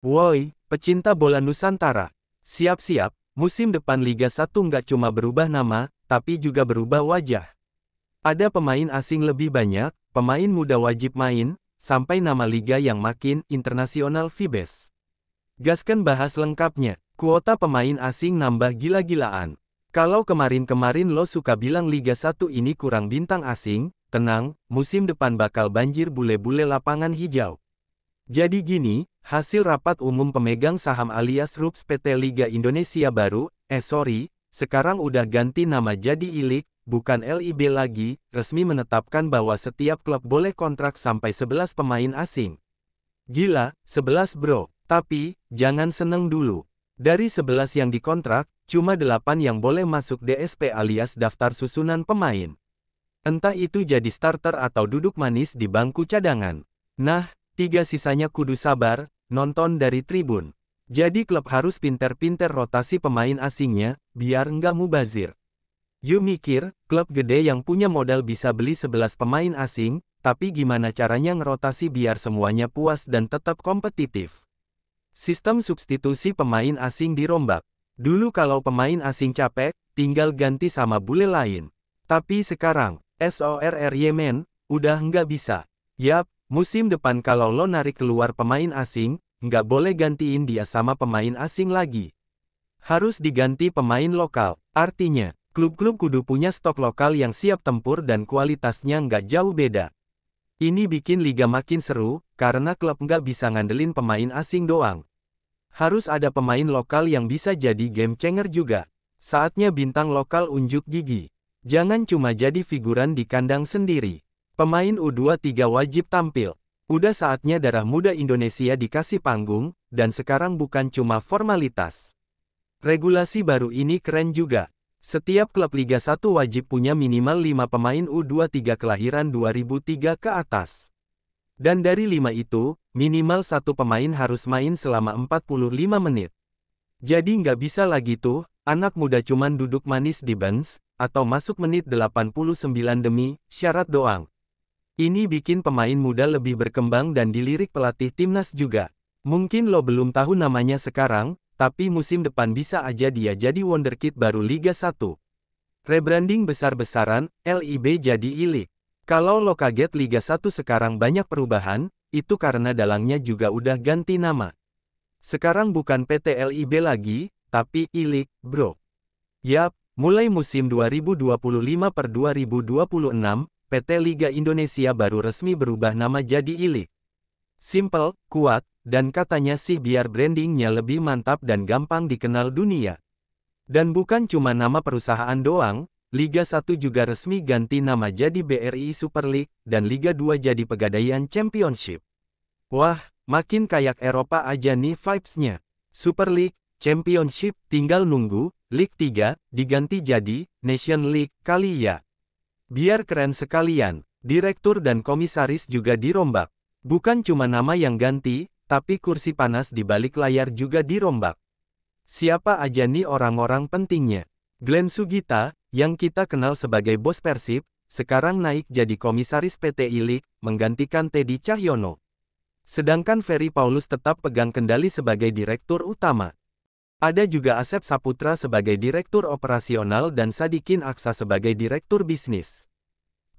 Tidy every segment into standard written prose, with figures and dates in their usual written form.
Woi, pecinta bola Nusantara. Siap-siap, musim depan Liga 1 nggak cuma berubah nama, tapi juga berubah wajah. Ada pemain asing lebih banyak, pemain muda wajib main, sampai nama liga yang makin internasional Vibes. Gaskan bahas lengkapnya, kuota pemain asing nambah gila-gilaan. Kalau kemarin-kemarin lo suka bilang Liga 1 ini kurang bintang asing, tenang, musim depan bakal banjir bule-bule lapangan hijau. Jadi gini, hasil rapat umum pemegang saham alias RUPS PT Liga Indonesia Baru, sekarang udah ganti nama jadi ILIG, bukan LIB lagi, resmi menetapkan bahwa setiap klub boleh kontrak sampai 11 pemain asing. Gila, 11 bro, tapi, jangan seneng dulu. Dari 11 yang dikontrak, cuma 8 yang boleh masuk DSP alias daftar susunan pemain. Entah itu jadi starter atau duduk manis di bangku cadangan. Nah, 3 sisanya kudu sabar, nonton dari tribun. Jadi klub harus pinter-pinter rotasi pemain asingnya, biar nggak mubazir. Yuk mikir, klub gede yang punya modal bisa beli 11 pemain asing, tapi gimana caranya ngerotasi biar semuanya puas dan tetap kompetitif. Sistem substitusi pemain asing dirombak. Dulu kalau pemain asing capek, tinggal ganti sama bule lain. Tapi sekarang, men, udah nggak bisa. Yap, musim depan kalau lo narik keluar pemain asing, nggak boleh gantiin dia sama pemain asing lagi. Harus diganti pemain lokal. Artinya, klub-klub kudu punya stok lokal yang siap tempur dan kualitasnya nggak jauh beda. Ini bikin liga makin seru, karena klub nggak bisa ngandelin pemain asing doang. Harus ada pemain lokal yang bisa jadi game changer juga. Saatnya bintang lokal unjuk gigi. Jangan cuma jadi figuran di kandang sendiri. Pemain U23 wajib tampil. Udah saatnya darah muda Indonesia dikasih panggung, dan sekarang bukan cuma formalitas. Regulasi baru ini keren juga. Setiap klub Liga 1 wajib punya minimal 5 pemain U23 kelahiran 2003 ke atas. Dan dari 5 itu, minimal 1 pemain harus main selama 45 menit. Jadi nggak bisa lagi tuh, anak muda cuman duduk manis di bench, atau masuk menit 89 demi syarat doang. Ini bikin pemain muda lebih berkembang dan dilirik pelatih timnas juga. Mungkin lo belum tahu namanya sekarang, tapi musim depan bisa aja dia jadi wonderkid baru Liga 1. Rebranding besar-besaran, LIB jadi ILIG. Kalau lo kaget Liga 1 sekarang banyak perubahan, itu karena dalangnya juga udah ganti nama. Sekarang bukan PT LIB lagi, tapi ILIG, bro. Yap, mulai musim 2025/2026, PT Liga Indonesia Baru resmi berubah nama jadi ILIG. Simple, kuat, dan katanya sih biar brandingnya lebih mantap dan gampang dikenal dunia. Dan bukan cuma nama perusahaan doang, Liga 1 juga resmi ganti nama jadi BRI Super League, dan Liga 2 jadi Pegadaian Championship. Wah, makin kayak Eropa aja nih vibes-nya. Super League, Championship, tinggal nunggu, League 3, diganti jadi Nation League kali ya. Biar keren sekalian, direktur dan komisaris juga dirombak. Bukan cuma nama yang ganti, tapi kursi panas di balik layar juga dirombak. Siapa aja nih orang-orang pentingnya? Glenn Sugita, yang kita kenal sebagai bos Persib, sekarang naik jadi komisaris PT ILIG, menggantikan Teddy Cahyono. Sedangkan Ferry Paulus tetap pegang kendali sebagai direktur utama. Ada juga Asep Saputra sebagai direktur operasional dan Sadikin Aksa sebagai direktur bisnis.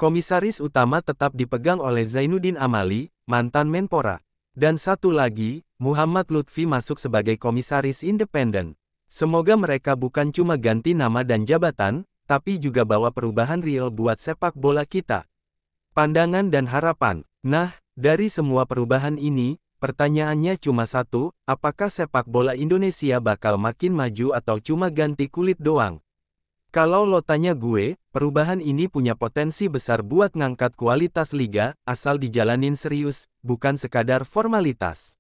Komisaris utama tetap dipegang oleh Zainuddin Amali, mantan Menpora. Dan satu lagi, Muhammad Lutfi masuk sebagai komisaris independen. Semoga mereka bukan cuma ganti nama dan jabatan, tapi juga bawa perubahan real buat sepak bola kita. Pandangan dan harapan. Nah, dari semua perubahan ini, pertanyaannya cuma satu, apakah sepak bola Indonesia bakal makin maju atau cuma ganti kulit doang? Kalau lo tanya gue, perubahan ini punya potensi besar buat ngangkat kualitas liga, asal dijalanin serius, bukan sekadar formalitas.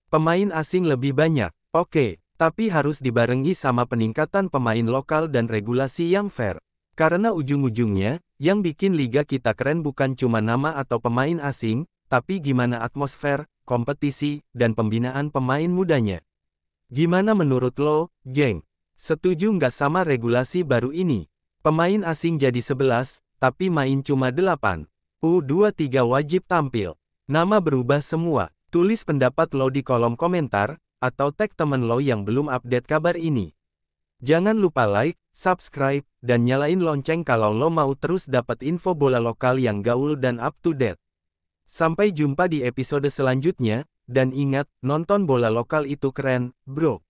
Pemain asing lebih banyak, oke, tapi harus dibarengi sama peningkatan pemain lokal dan regulasi yang fair. Karena ujung-ujungnya, yang bikin liga kita keren bukan cuma nama atau pemain asing, tapi gimana atmosfer, kompetisi, dan pembinaan pemain mudanya. Gimana menurut lo, geng? Setuju nggak sama regulasi baru ini? Pemain asing jadi 11, tapi main cuma 8. U23 wajib tampil. Nama berubah semua. Tulis pendapat lo di kolom komentar, atau tag temen lo yang belum update kabar ini. Jangan lupa like, subscribe, dan nyalain lonceng kalau lo mau terus dapat info bola lokal yang gaul dan up to date. Sampai jumpa di episode selanjutnya, dan ingat, nonton bola lokal itu keren, bro.